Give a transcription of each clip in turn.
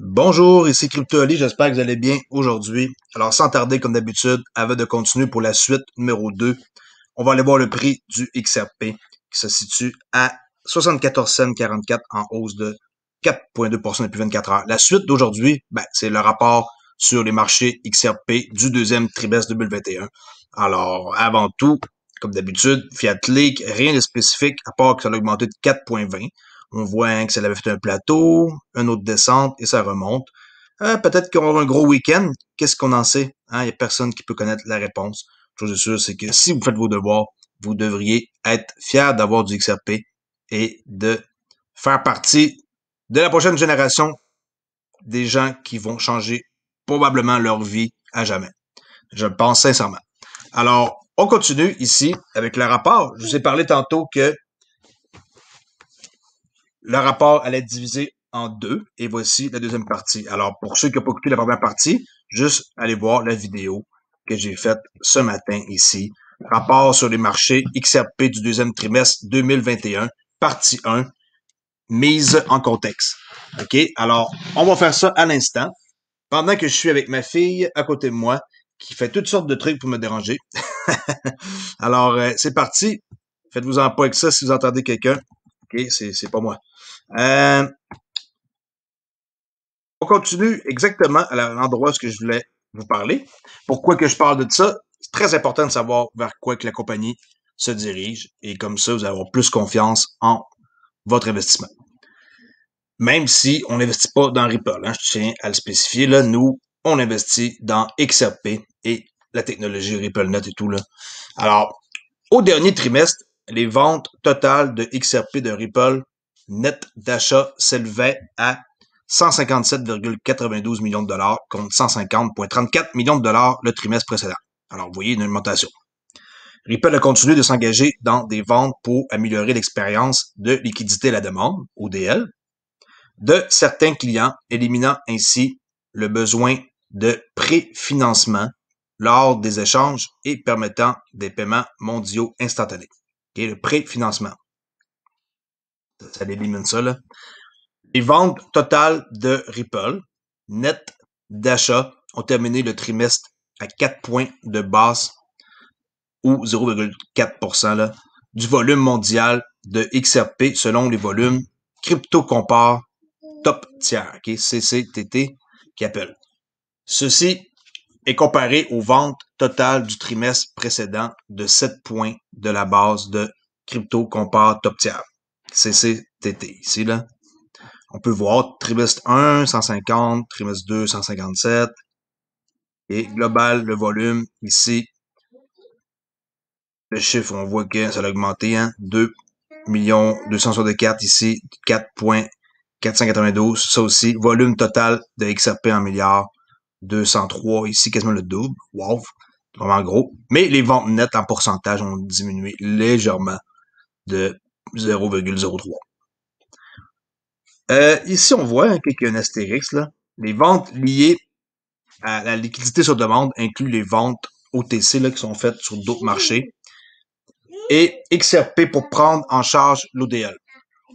Bonjour, ici Crypto Ali, j'espère que vous allez bien aujourd'hui. Alors sans tarder, comme d'habitude, avant de continuer pour la suite numéro 2, on va aller voir le prix du XRP qui se situe à 74,44 en hausse de 4,2% depuis 24 heures. La suite d'aujourd'hui, c'est le rapport sur les marchés XRP du deuxième trimestre 2021. Alors, avant tout, comme d'habitude, Fiat Leak, rien de spécifique à part que ça a augmenté de 4,20. On voit que ça avait fait un plateau, une autre descente et ça remonte. Peut-être qu'on va avoir un gros week-end. Qu'est-ce qu'on en sait? Il n'y a personne qui peut connaître la réponse. Chose sûre, c'est que si vous faites vos devoirs, vous devriez être fier d'avoir du XRP et de faire partie de la prochaine génération des gens qui vont changer probablement leur vie à jamais. Je le pense sincèrement. Alors, on continue ici avec le rapport. Je vous ai parlé tantôt que le rapport allait être divisé en deux et voici la deuxième partie. Alors, pour ceux qui n'ont pas écouté la première partie, juste allez voir la vidéo que j'ai faite ce matin ici. Rapport sur les marchés XRP du deuxième trimestre 2021, partie 1, mise en contexte. OK? Alors, on va faire ça à l'instant, pendant que je suis avec ma fille à côté de moi, qui fait toutes sortes de trucs pour me déranger. Alors, c'est parti. Faites-vous-en pas avec ça si vous entendez quelqu'un. OK? C'est pas moi. On continue exactement à l'endroit où je voulais vous parler. Pourquoi que je parle de ça? C'est très important de savoir vers quoi que la compagnie se dirige et comme ça, vous allez avoir plus confiance en votre investissement. Même si on n'investit pas dans Ripple, je tiens à le spécifier, là, nous, on investit dans XRP et la technologie RippleNet et tout. Là. Alors, au dernier trimestre, les ventes totales de XRP de Ripple net d'achat s'élevaient à 157,92 millions de dollars contre 150,34 millions de dollars le trimestre précédent. Alors, vous voyez une augmentation. Ripple a continué de s'engager dans des ventes pour améliorer l'expérience de liquidité à la demande, ODL, de certains clients, éliminant ainsi le besoin de préfinancement lors des échanges et permettant des paiements mondiaux instantanés. Et le préfinancement. Ça élimine ça, là. Les ventes totales de Ripple, net d'achat, ont terminé le trimestre à 4 points de base ou 0,4% là, du volume mondial de XRP selon les volumes CryptoCompare Top Tier, okay, CCTT, qui appelle. Ceci est comparé aux ventes totales du trimestre précédent de 7 points de la base de CryptoCompare Top Tier, CCTT, ici, là. On peut voir trimestre 1, 150, trimestre 2, 157. Et global, le volume, ici, le chiffre, on voit que ça a augmenté, 2 264 ici, 4,492, ça aussi. Volume total de XRP en milliards, 203, ici quasiment le double. Wow, vraiment gros. Mais les ventes nettes en pourcentage ont diminué légèrement de 0,03. Ici, on voit qu'il y a un astérix, là. Les ventes liées à la liquidité sur demande incluent les ventes OTC là, qui sont faites sur d'autres marchés et XRP pour prendre en charge l'ODL,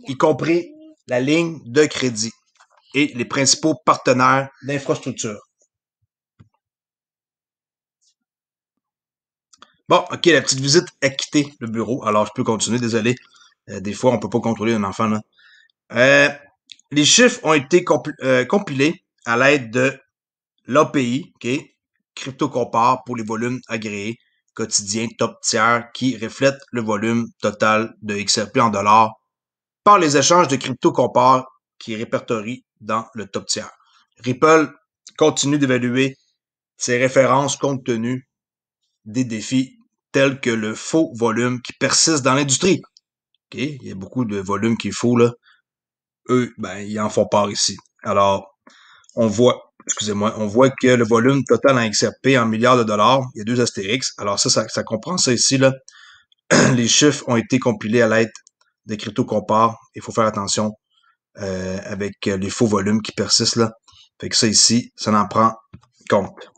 y compris la ligne de crédit et les principaux partenaires d'infrastructure. Bon, OK, la petite visite a quitté le bureau. Alors, je peux continuer, désolé. Des fois, on peut pas contrôler un enfant. Là. Les chiffres ont été compilés à l'aide de l'API, OK, CryptoCompare pour les volumes agréés quotidiens top tiers qui reflètent le volume total de XRP en dollars par les échanges de CryptoCompare qui répertorient dans le top tiers. Ripple continue d'évaluer ses références compte tenu des défis tels que le faux volume qui persiste dans l'industrie. OK, il y a beaucoup de volume qu'il faut là. Eux, ils en font part ici. Alors, on voit que le volume total en XRP en milliards de dollars, il y a 2 astérix. Alors ça comprend ça ici, là. Les chiffres ont été compilés à l'aide de CryptoCompare. Il faut faire attention avec les faux volumes qui persistent, là. Fait que ça ici, ça en prend compte.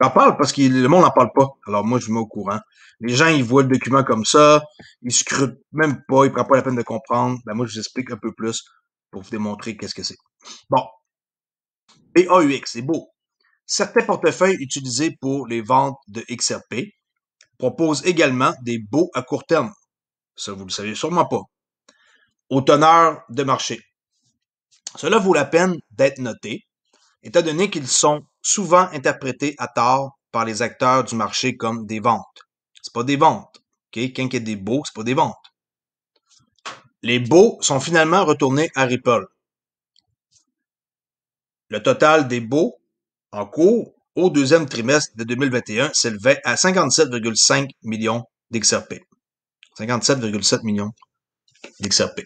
J'en parle parce que le monde n'en parle pas. Alors moi, je vous mets au courant. Les gens, ils voient le document comme ça, ils scrutent même pas, ils prennent pas la peine de comprendre. Moi, je vous explique un peu plus pour vous démontrer qu'est-ce que c'est. Bon, BAUX, c'est beau. Certains portefeuilles utilisés pour les ventes de XRP proposent également des baux à court terme. Ça, vous ne le savez sûrement pas. Aux teneurs de marché. Cela vaut la peine d'être noté, étant donné qu'ils sont souvent interprétés à tort par les acteurs du marché comme des ventes. C'est pas des ventes. Okay? Quand il y a des baux, c'est pas des ventes. Les baux sont finalement retournés à Ripple. Le total des baux en cours au deuxième trimestre de 2021 s'élevait à 57,5 millions d'XRP. 57,7 millions d'XRP.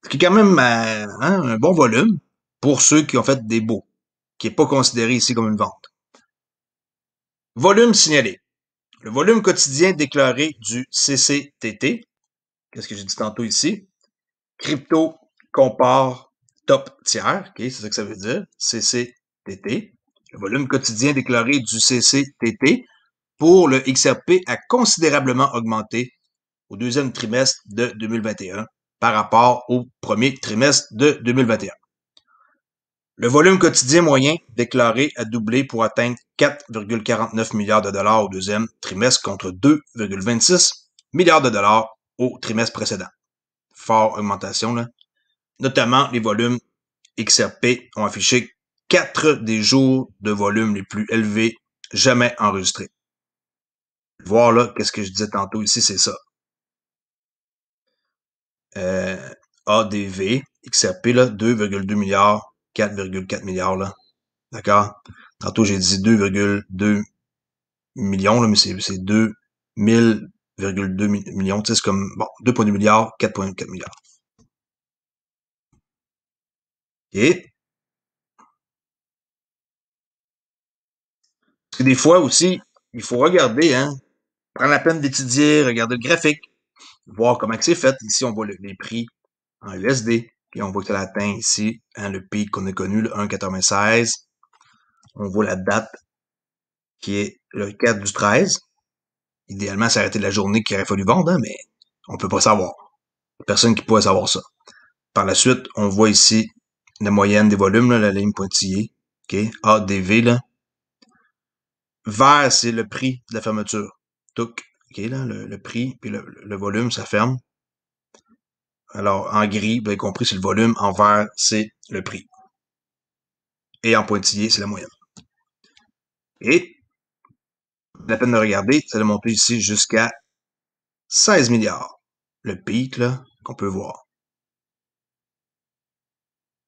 Ce qui est quand même un bon volume pour ceux qui ont fait des baux, qui n'est pas considéré ici comme une vente. Volume signalé. Le volume quotidien déclaré du CCTT, qu'est-ce que j'ai dit tantôt ici? Crypto compare top tiers, okay, c'est ça que ça veut dire, CCTT. Le volume quotidien déclaré du CCTT pour le XRP a considérablement augmenté au deuxième trimestre de 2021 par rapport au premier trimestre de 2021. Le volume quotidien moyen déclaré a doublé pour atteindre 4,49 milliards de dollars au deuxième trimestre contre 2,26 milliards de dollars au trimestre précédent. Forte augmentation, là. Notamment, les volumes XRP ont affiché 4 des jours de volume les plus élevés jamais enregistrés. Voir là, qu'est-ce que je disais tantôt ici, c'est ça. ADV, XRP, là, 2,2 milliards, 4,4 milliards, là. D'accord? Tantôt, j'ai dit 2,2 millions, là, mais c'est 2,2 millions. Tu sais, c'est comme, bon, 2,2 milliards, 4,4 milliards. Et, parce que des fois aussi, il faut regarder, hein, prendre la peine d'étudier, regarder le graphique, voir comment c'est fait. Ici, on voit les prix en USD. Et on voit que ça atteint ici, hein, le pic qu'on a connu, le 1,96. On voit la date qui est le 4 du 13. Idéalement, c'est arrêté de la journée qu'il aurait fallu vendre, hein, mais on peut pas savoir. Il y a personne qui pourrait savoir ça. Par la suite, on voit ici la moyenne des volumes, là, la ligne pointillée. OK? ADV, là. Vert, c'est le prix de la fermeture. Touc. OK, là, le prix, puis le volume, ça ferme. Alors, en gris, vous avez compris, c'est le volume. En vert, c'est le prix. Et en pointillé, c'est la moyenne. Et, la peine de regarder, ça a monté ici jusqu'à 16 milliards. Le pic, là, qu'on peut voir.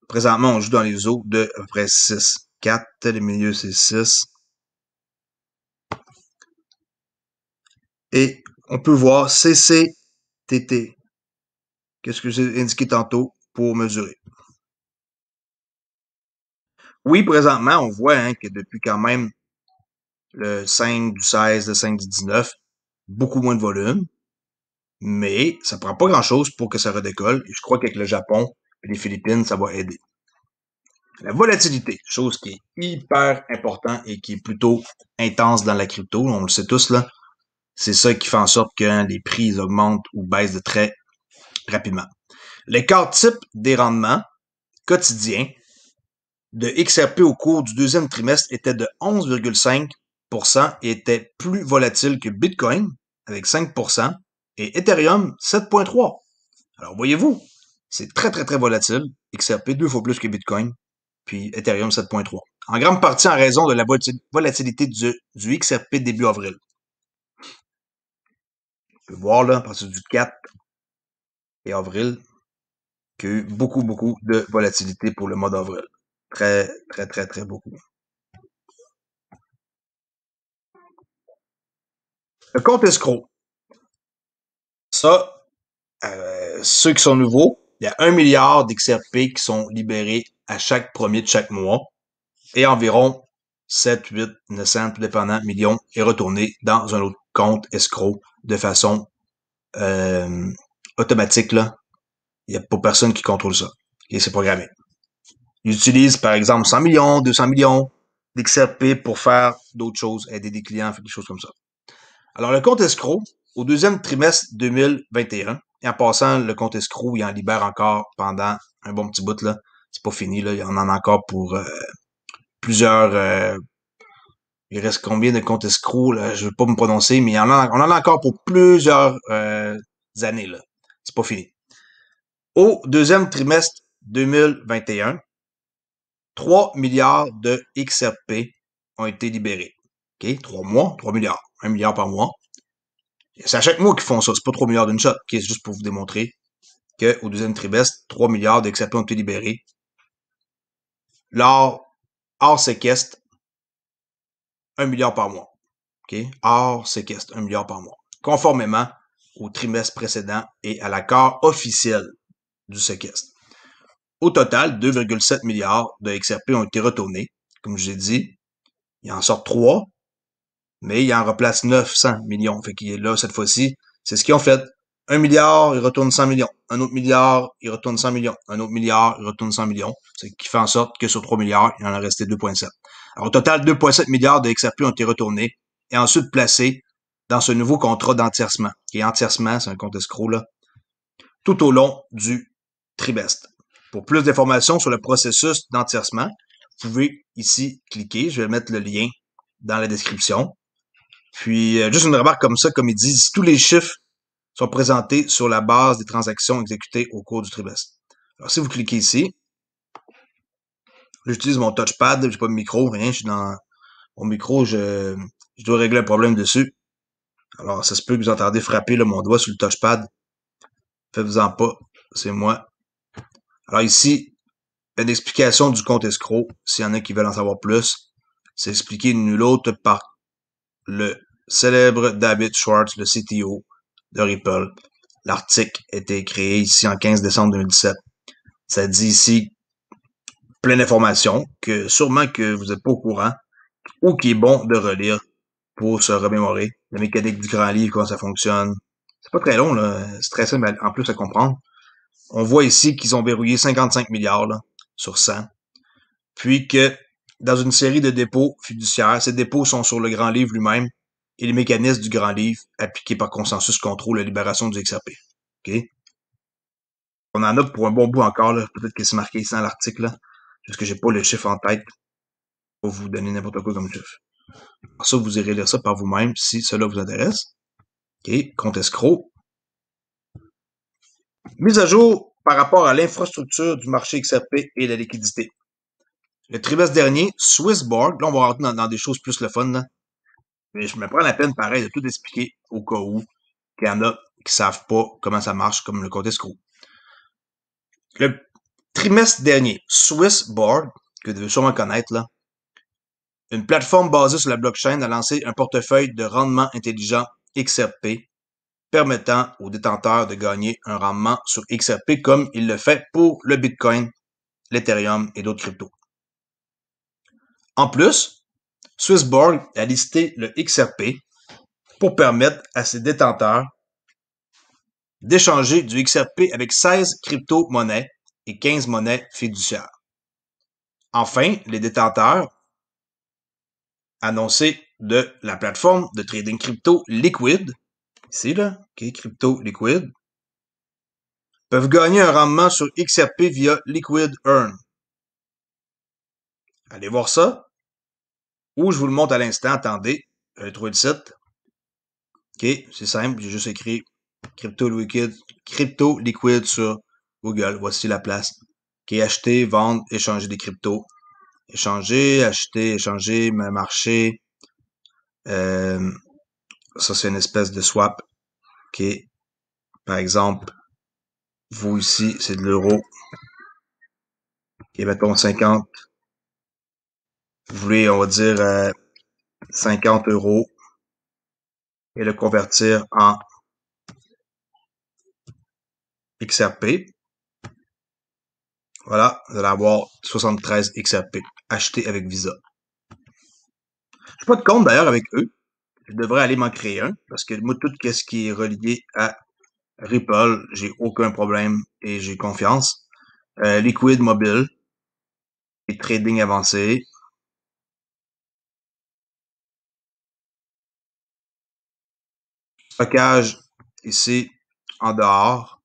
Présentement, on joue dans les eaux de à peu près 6. 4, les milieux, c'est 6. Et on peut voir CCTT. Qu'est-ce que j'ai indiqué tantôt pour mesurer? Oui, présentement, on voit hein, que depuis quand même le 5 du 16, le 5 du 19, beaucoup moins de volume, mais ça prend pas grand-chose pour que ça redécolle. Et je crois qu'avec le Japon et les Philippines, ça va aider. La volatilité, chose qui est hyper important et qui est plutôt intense dans la crypto, on le sait tous là. C'est ça qui fait en sorte que les prix augmentent ou baissent de très rapidement. L'écart type des rendements quotidiens de XRP au cours du deuxième trimestre était de 11,5% et était plus volatile que Bitcoin avec 5% et Ethereum 7,3%. Alors voyez-vous, c'est très très très volatile. XRP 2 fois plus que Bitcoin, puis Ethereum 7,3. En grande partie en raison de la volatilité du XRP début avril. On peut voir là, à partir du 4 et avril, qu'il y a eu beaucoup de volatilité pour le mois d'avril. Très, très, très, très beaucoup. Le compte escroc. Ça, ceux qui sont nouveaux, il y a 1 milliard d'XRP qui sont libérés à chaque premier de chaque mois et environ 7, 8, 900, tout dépendant, millions est retourné dans un autre compte escroc de façon automatique. Là. Il n'y a pas personne qui contrôle ça. Et c'est programmé. Ils utilisent, par exemple, 100 millions, 200 millions d'XRP pour faire d'autres choses, aider des clients, faire des choses comme ça. Alors, le compte escroc, au deuxième trimestre 2021, et en passant, le compte escroc, il en libère encore pendant un bon petit bout, là. C'est pas fini, là. Il y en a encore pour plusieurs... il reste combien de comptes escrocs, là? Je veux pas me prononcer, mais on en a encore pour plusieurs années, là. C'est pas fini. Au deuxième trimestre 2021, 3 milliards de XRP ont été libérés. OK? 3 mois, 3 milliards. 1 milliard par mois. C'est à chaque mois qu'ils font ça. C'est pas 3 milliards d'une shot. OK? C'est juste pour vous démontrer qu'au deuxième trimestre, 3 milliards de XRP ont été libérés. Hors séquestre, 1 milliard par mois. OK? Hors séquestre, 1 milliard par mois. Conformément au trimestre précédent et à l'accord officiel du séquestre. Au total, 2,7 milliards de XRP ont été retournés. Comme je vous ai dit, il en sort 3, mais il en replace 900 millions. Fait qu'il est là, cette fois-ci, c'est ce qu'ils ont fait. 1 milliard, il retourne 100 millions. Un autre milliard, il retourne 100 millions. Un autre milliard, il retourne 100 millions. Ce qui fait en sorte que sur 3 milliards, il en a resté 2,7. Alors, au total, 2,7 milliards de XRP ont été retournés et ensuite placés dans ce nouveau contrat d'entiercement. Qui est entiercement, c'est un compte escroc, là, tout au long du trimestre. Pour plus d'informations sur le processus d'entiercement, vous pouvez ici cliquer. Je vais mettre le lien dans la description. Puis, juste une remarque comme ça, comme ils disent, tous les chiffres sont présentés sur la base des transactions exécutées au cours du trimestre. Alors, si vous cliquez ici, j'utilise mon touchpad, j'ai pas de micro, rien, je suis dans mon micro, je dois régler un problème dessus. Alors, ça se peut que vous entendez frapper là, mon doigt sur le touchpad. Faites-vous-en pas, c'est moi. Alors ici, une explication du compte escroc, s'il y en a qui veulent en savoir plus. C'est expliqué nul autre par le célèbre David Schwartz, le CTO de Ripple. L'article a été créé ici en 15 décembre 2017. Ça dit ici plein d'informations que sûrement que vous n'êtes pas au courant ou qui est bon de relire pour se remémorer la mécanique du grand livre, comment ça fonctionne. C'est pas très long, là. C'est très simple en plus à comprendre. On voit ici qu'ils ont verrouillé 55 milliards là, sur 100. Puis que dans une série de dépôts fiduciaires, ces dépôts sont sur le grand livre lui-même et les mécanismes du grand livre appliqués par consensus contrôle la libération du XRP. OK? On en a pour un bon bout encore, là. Peut-être que c'est marqué ici dans l'article, là. Juste que j'ai pas le chiffre en tête pour vous donner n'importe quoi comme chiffre. Alors ça, vous irez lire ça par vous-même si cela vous intéresse. OK, compte escroc. Mise à jour par rapport à l'infrastructure du marché XRP et la liquidité. Le trimestre dernier, Swissborg, là on va rentrer dans des choses plus le fun, là. Mais je me prends la peine, pareil, de tout expliquer au cas où qu'il y en a qui savent pas comment ça marche, comme le compte escroc. Le trimestre dernier, Swissborg, que vous devez sûrement connaître, là, une plateforme basée sur la blockchain a lancé un portefeuille de rendement intelligent XRP permettant aux détenteurs de gagner un rendement sur XRP comme il le fait pour le Bitcoin, l'Ethereum et d'autres cryptos. En plus, Swissborg a listé le XRP pour permettre à ses détenteurs d'échanger du XRP avec 16 crypto-monnaies et 15 monnaies fiduciaires. Enfin, les détenteurs annoncés de la plateforme de trading crypto Liquid, ici là, okay, crypto Liquid, peuvent gagner un rendement sur XRP via Liquid Earn. Allez voir ça. Ou je vous le montre à l'instant. Attendez, je vais trouver le site. OK, c'est simple. J'ai juste écrit Crypto Liquid sur Google. Voici la place. OK, acheter, vendre, échanger des cryptos. Échanger, acheter, échanger, marché. Ça, c'est une espèce de swap. OK. Par exemple, vous ici, c'est de l'euro. OK, mettons 50. Vous voulez, on va dire 50 euros et le convertir en XRP. Voilà, vous allez avoir 73 XRP achetés avec Visa. Je n'ai pas de compte d'ailleurs avec eux. Je devrais aller m'en créer un parce que moi, tout ce qui est relié à Ripple, j'ai aucun problème et j'ai confiance. Liquid mobile et trading avancé. Stockage ici en dehors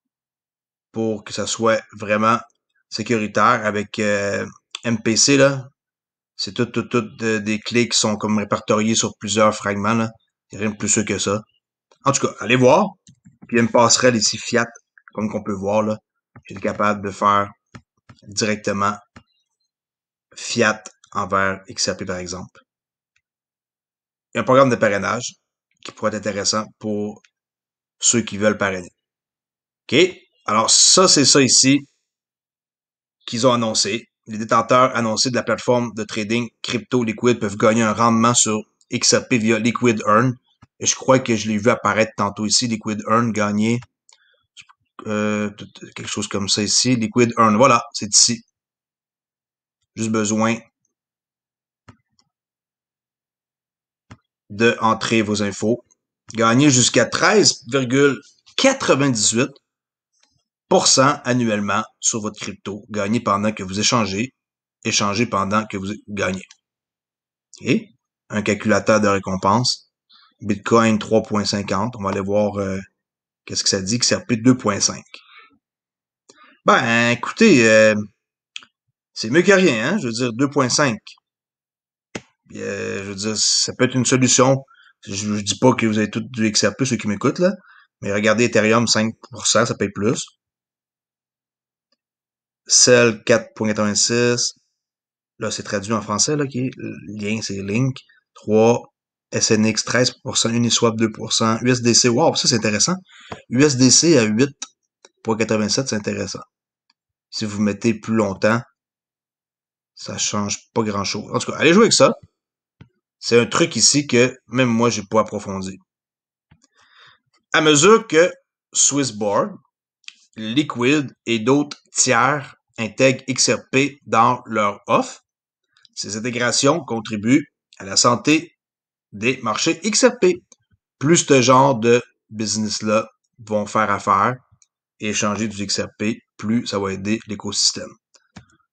pour que ça soit vraiment sécuritaire avec MPC, là. C'est tout des clés qui sont comme répertoriées sur plusieurs fragments, là. Il n'y a rien de plus sûr que ça. En tout cas, allez voir. Puis il y a une passerelle ici, Fiat, comme qu'on peut voir, là. J'ai été capable de faire directement Fiat envers XRP, par exemple. Il y a un programme de parrainage qui pourrait être intéressant pour ceux qui veulent parrainer. OK? Alors, ça, c'est ça ici qu'ils ont annoncé. Les détenteurs annoncés de la plateforme de trading crypto Liquid peuvent gagner un rendement sur XRP via Liquid Earn. Et je crois que je l'ai vu apparaître tantôt ici, Liquid Earn gagner quelque chose comme ça ici. Liquid Earn, voilà, c'est ici. Juste besoin de entrer vos infos. Gagner jusqu'à 13,98% annuellement sur votre crypto. Gagner pendant que vous échangez. Échanger pendant que vous gagnez. Et un calculateur de récompense. Bitcoin 3.50. On va aller voir qu'est-ce que ça dit, XRP 2.5. Ben, écoutez, c'est mieux que rien, hein? Je veux dire, 2.5. Je veux dire, ça peut être une solution. Je dis pas que vous avez tout du XRP, ceux qui m'écoutent, là. Mais regardez Ethereum, 5%, ça paye plus. Cell, 4.86. Là, c'est traduit en français, là, OK? Le lien, c'est Link. 3. SNX, 13%. Uniswap, 2%. USDC, wow, ça, c'est intéressant. USDC à 8.87, c'est intéressant. Si vous mettez plus longtemps, ça change pas grand-chose. En tout cas, allez jouer avec ça. C'est un truc ici que même moi, j'ai pas approfondi. À mesure que Swissborg, Liquid et d'autres tiers intègrent XRP dans leur offre, ces intégrations contribuent à la santé des marchés XRP. Plus ce genre de business-là vont faire affaire et échanger du XRP, plus ça va aider l'écosystème.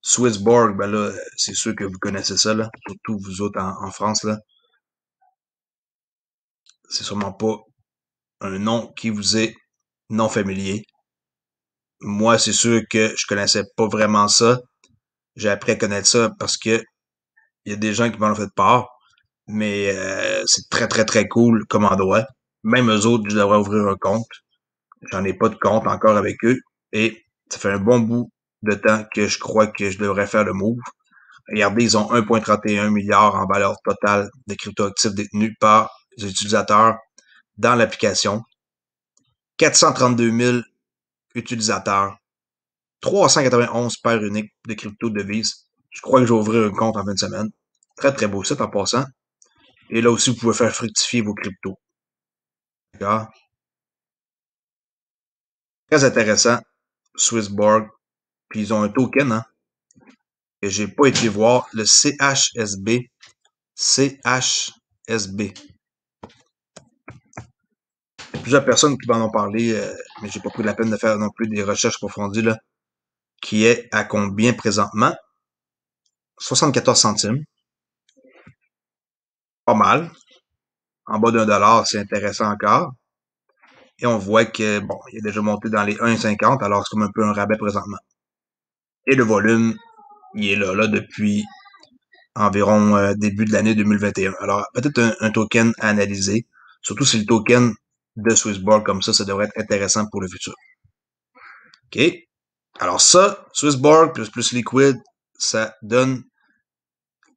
Swissborg, ben là, c'est sûr que vous connaissez ça, là, surtout vous autres en France, là. C'est sûrement pas un nom qui vous est non familier. Moi, c'est sûr que je connaissais pas vraiment ça. J'ai appris à connaître ça parce que il y a des gens qui m'en ont fait part. Mais c'est très, très, très cool comme endroit. Même eux autres, je devrais ouvrir un compte. J'en ai pas de compte encore avec eux. Et ça fait un bon bout de temps que je crois que je devrais faire le move. Regardez, ils ont 1,31 milliard en valeur totale de cryptoactifs détenus par les utilisateurs dans l'application. 432 000 utilisateurs. 391 paires uniques de crypto-devises. Je crois que je vais ouvrir un compte en fin de semaine. Très, très beau site en passant. Et là aussi, vous pouvez faire fructifier vos cryptos. D'accord? Très intéressant. Swissborg. Puis ils ont un token, hein, que j'ai pas été voir. Le CHSB. CHSB. Il y a plusieurs personnes qui m'en ont parlé, mais j'ai pas pris la peine de faire non plus des recherches approfondies, là. Qui est à combien présentement? 74 centimes. Pas mal. En bas d'1 $, c'est intéressant encore. Et on voit que, bon, il est déjà monté dans les 1,50, alors c'est comme un peu un rabais présentement. Et le volume, il est là depuis environ début de l'année 2021. Alors, peut-être un token à analyser, surtout si le token de Swissborg comme ça devrait être intéressant pour le futur. OK? Alors ça, Swissborg plus Liquid, ça donne,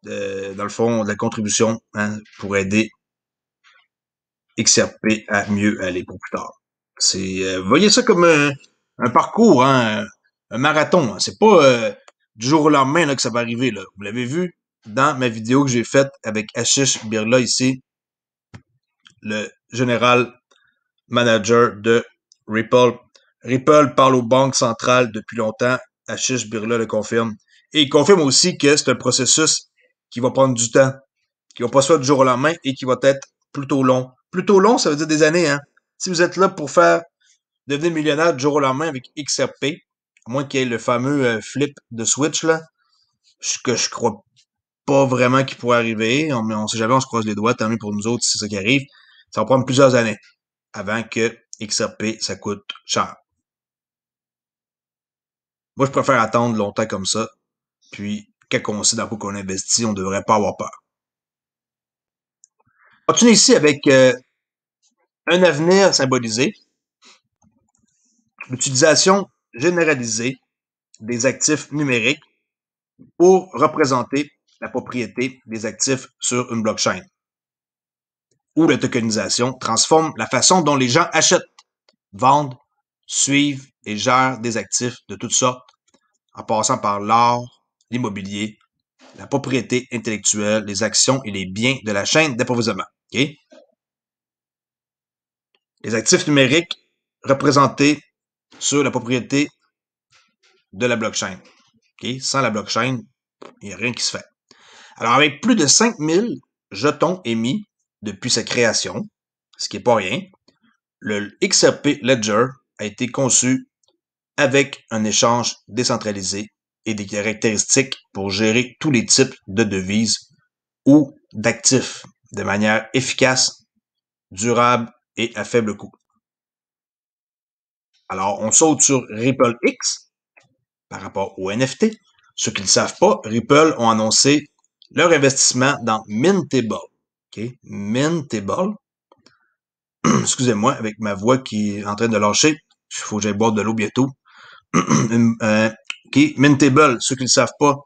dans le fond, de la contribution, hein, pour aider XRP à mieux aller pour plus tard. Voyez ça comme un parcours, hein, un marathon. Hein. C'est pas du jour au lendemain là, que ça va arriver. Là. Vous l'avez vu dans ma vidéo que j'ai faite avec Ashish Birla ici, le général manager de Ripple. Ripple parle aux banques centrales depuis longtemps. Ashish Birla le confirme. Et il confirme aussi que c'est un processus qui va prendre du temps, qui va pas se faire du jour au lendemain et qui va être plutôt long. Plutôt long, ça veut dire des années. Hein. Si vous êtes là pour faire devenir millionnaire du jour au lendemain avec XRP, à moins qu'il y ait le fameux flip de Switch, là, que je crois pas vraiment qu'il pourrait arriver. On sait jamais, on se croise les doigts, tant mieux pour nous autres si c'est ça qui arrive. Ça va prendre plusieurs années avant que XRP, ça coûte cher. Moi, je préfère attendre longtemps comme ça. Puis, quand on sait dans quoi qu'on investit, on devrait pas avoir peur. On continue ici avec un avenir symbolisé, l'utilisation généralisée des actifs numériques pour représenter la propriété des actifs sur une blockchain, où la tokenisation transforme la façon dont les gens achètent, vendent, suivent et gèrent des actifs de toutes sortes, en passant par l'art, l'immobilier, la propriété intellectuelle, les actions et les biens de la chaîne d'approvisionnement. Okay? Les actifs numériques représentés sur la propriété de la blockchain. Okay? Sans la blockchain, il n'y a rien qui se fait. Alors, avec plus de 5000 jetons émis depuis sa création, ce qui n'est pas rien, le XRP Ledger a été conçu avec un échange décentralisé et des caractéristiques pour gérer tous les types de devises ou d'actifs de manière efficace, durable et à faible coût. Alors, on saute sur RippleX par rapport au NFT. Ceux qui ne le savent pas, Ripple ont annoncé leur investissement dans Mintable. Okay? Mintable. Excusez-moi, avec ma voix qui est en train de lâcher. Il faut que j'aille boire de l'eau bientôt. Okay? Mintable, ceux qui ne le savent pas,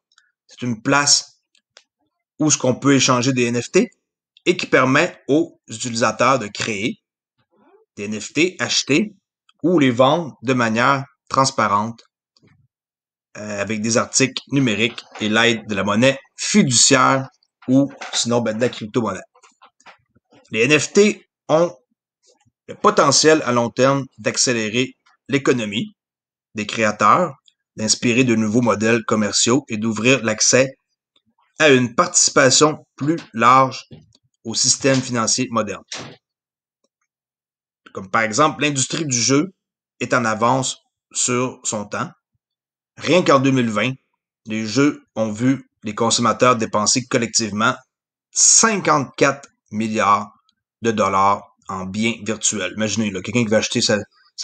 c'est une place où ce qu'on peut échanger des NFT et qui permet aux utilisateurs de créer des NFT, acheter ou les vendre de manière transparente avec des articles numériques et l'aide de la monnaie fiduciaire ou sinon de la crypto-monnaie. Les NFT ont le potentiel à long terme d'accélérer l'économie des créateurs, d'inspirer de nouveaux modèles commerciaux et d'ouvrir l'accès à une participation plus large au système financier moderne. Comme par exemple, l'industrie du jeu est en avance sur son temps. Rien qu'en 2020, les jeux ont vu les consommateurs dépenser collectivement 54 milliards de dollars en biens virtuels. Imaginez, là, quelqu'un qui va acheter sa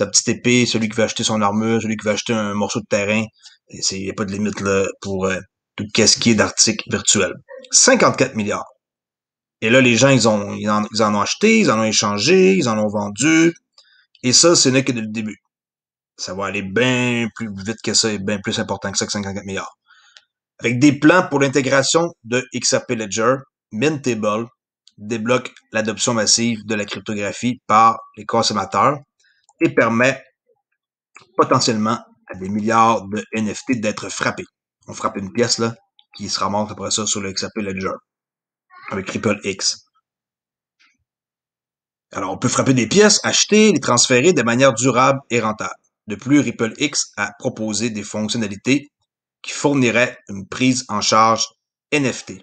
petite épée, celui qui va acheter son armure, celui qui va acheter un morceau de terrain. Il n'y a pas de limite là, pour tout ce qui est d'articles virtuels. 54 milliards. Et là, les gens, ils en ont acheté, ils en ont échangé, ils en ont vendu. Et ça, ce n'est que le début. Ça va aller bien plus vite que ça et bien plus important que ça, que 54 milliards. Avec des plans pour l'intégration de XRP Ledger, Mintable débloque l'adoption massive de la cryptographie par les consommateurs et permet potentiellement à des milliards de NFT d'être frappés. On frappe une pièce là qui se ramasse après ça sur le XRP Ledger avec RippleX. Alors, on peut frapper des pièces, acheter, les transférer de manière durable et rentable. De plus, RippleX a proposé des fonctionnalités qui fourniraient une prise en charge NFT,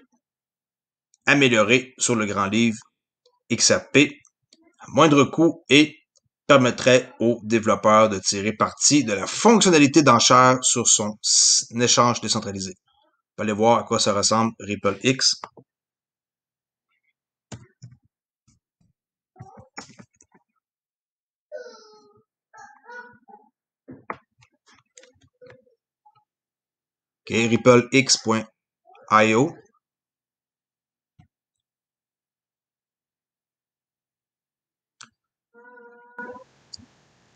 améliorée sur le grand livre XRP à moindre coût et permettrait aux développeurs de tirer parti de la fonctionnalité d'enchère sur son échange décentralisé. On va aller voir à quoi ça ressemble RippleX. OK, ripplex.io.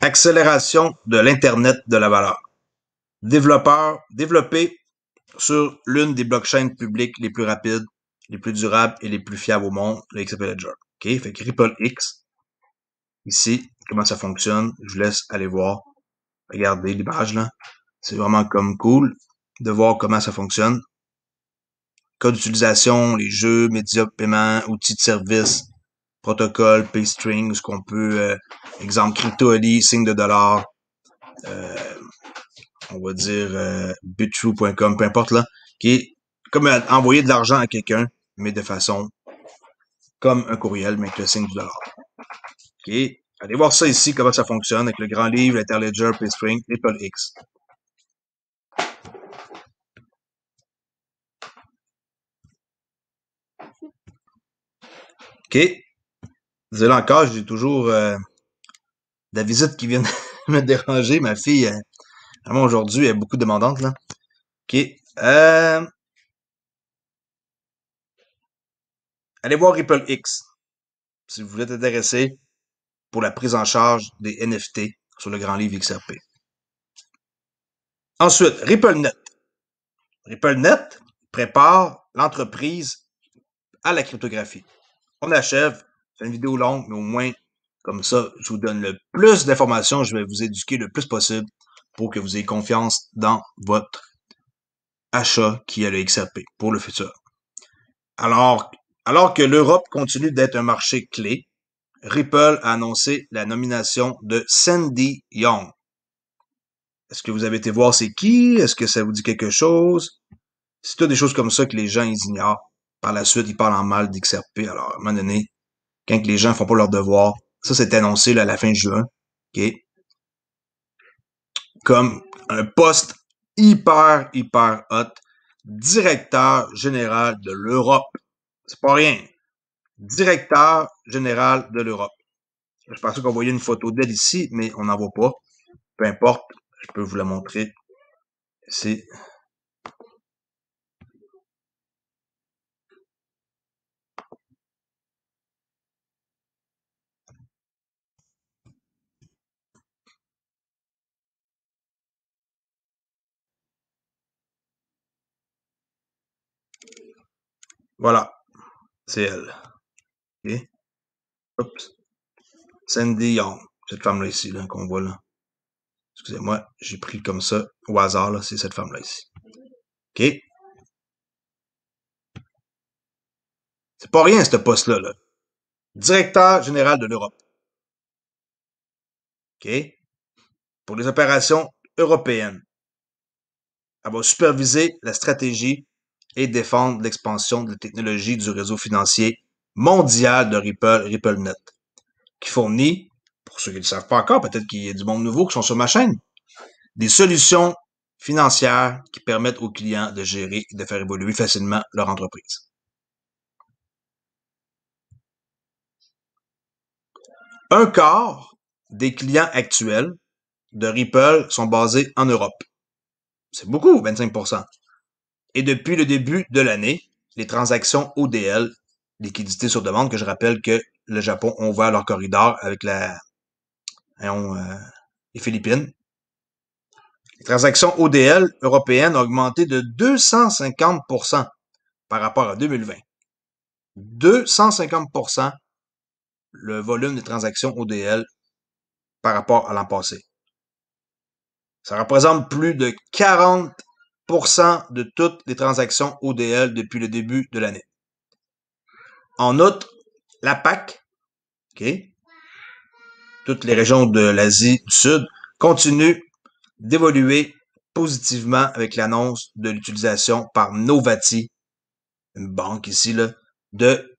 Accélération de l'Internet de la valeur. Développé sur l'une des blockchains publiques les plus rapides, les plus durables et les plus fiables au monde, le XRP Ledger. OK, fait que RippleX. Ici, comment ça fonctionne. Je vous laisse aller voir. Regardez l'image là. C'est vraiment comme cool de voir comment ça fonctionne. Code d'utilisation, les jeux, médias de paiement, outils de service, protocole, paystring, ce qu'on peut, exemple, CryptoAli, signe de dollar, on va dire bittrue.com, peu importe là, qui est comme envoyer de l'argent à quelqu'un, mais de façon comme un courriel, mais avec le signe du dollar. OK. Allez voir ça ici, comment ça fonctionne avec le grand livre, l'Interledger, Paystring, RippleX. OK. Désolé encore, j'ai toujours la visite qui vient me déranger. Ma fille Vraiment, aujourd'hui, il y a beaucoup de demandantes, là. OK. Allez voir Ripple X si vous êtes intéressé pour la prise en charge des NFT sur le grand livre XRP. Ensuite, RippleNet. RippleNet prépare l'entreprise à la cryptographie. On achève. C'est une vidéo longue, mais au moins, comme ça, je vous donne le plus d'informations. Je vais vous éduquer le plus possible pour que vous ayez confiance dans votre achat qui est le XRP pour le futur. Alors que l'Europe continue d'être un marché clé, Ripple a annoncé la nomination de Sandy Young. Est-ce que vous avez été voir c'est qui? Est-ce que ça vous dit quelque chose? C'est tout des choses comme ça que les gens ils ignorent. Par la suite, ils parlent en mal d'XRP. Alors, à un moment donné, quand les gens font pas leur devoir, ça c'est annoncé là, à la fin juin, ok, comme un poste hyper hot, directeur général de l'Europe. C'est pas rien. Directeur général de l'Europe. Je pensais qu'on voyait une photo d'elle ici, mais on n'en voit pas. Peu importe, je peux vous la montrer. C'est voilà, c'est elle. Okay. Oups. Sandy Young, cette femme-là ici, là, qu'on voit là. Excusez-moi, j'ai pris comme ça au hasard, là, c'est cette femme-là ici. OK? C'est pas rien, ce poste-là, là. Directeur général de l'Europe. OK? Pour les opérations européennes. Elle va superviser la stratégie et défendre l'expansion de la technologie du réseau financier mondial de RippleNet, qui fournit, pour ceux qui ne le savent pas encore, peut-être qu'il y a du monde nouveau qui sont sur ma chaîne, des solutions financières qui permettent aux clients de gérer et de faire évoluer facilement leur entreprise. Un quart des clients actuels de Ripple sont basés en Europe. C'est beaucoup, 25%. Et depuis le début de l'année, les transactions ODL, liquidité sur demande, que je rappelle que le Japon a ouvert leur corridor avec les Philippines. Les transactions ODL européennes ont augmenté de 250% par rapport à 2020. 250% le volume des transactions ODL par rapport à l'an passé. Ça représente plus de 40% de toutes les transactions ODL depuis le début de l'année. En outre, la PAC, okay, toutes les régions de l'Asie du Sud, continuent d'évoluer positivement avec l'annonce de l'utilisation par Novati, une banque ici, là, de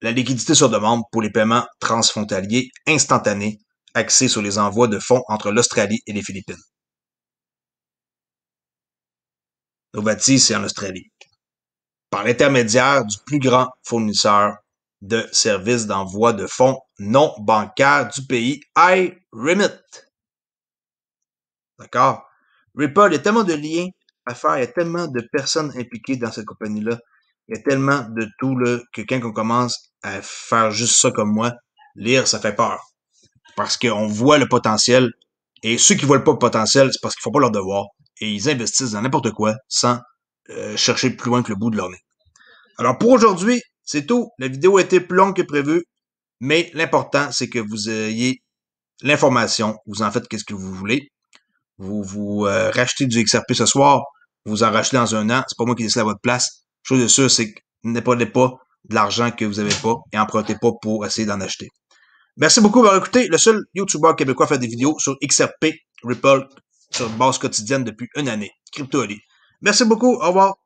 la liquidité sur demande pour les paiements transfrontaliers instantanés axés sur les envois de fonds entre l'Australie et les Philippines. Novati, c'est en Australie. Par l'intermédiaire du plus grand fournisseur de services d'envoi de fonds non bancaires du pays, iRemit. D'accord? Ripple, il y a tellement de liens à faire, il y a tellement de personnes impliquées dans cette compagnie-là, il y a tellement de tout là, que quand on commence à faire juste ça comme moi, lire, ça fait peur. Parce qu'on voit le potentiel, et ceux qui voient pas le potentiel, c'est parce qu'ils font pas leur devoir, et ils investissent dans n'importe quoi sans chercher plus loin que le bout de leur nez. Alors pour aujourd'hui, c'est tout. La vidéo a été plus longue que prévu, mais l'important, c'est que vous ayez l'information, vous en faites qu'est-ce que vous voulez. Vous rachetez du XRP ce soir, vous en rachetez dans un an, c'est pas moi qui décide à votre place. Chose de sûre, c'est que n'empruntez pas de l'argent que vous n'avez pas et empruntez pas pour essayer d'en acheter. Merci beaucoup d'avoir écouté. Le seul YouTuber québécois à faire des vidéos sur XRP, Ripple, sur base quotidienne depuis une année. CryptoAli. Merci beaucoup. Au revoir.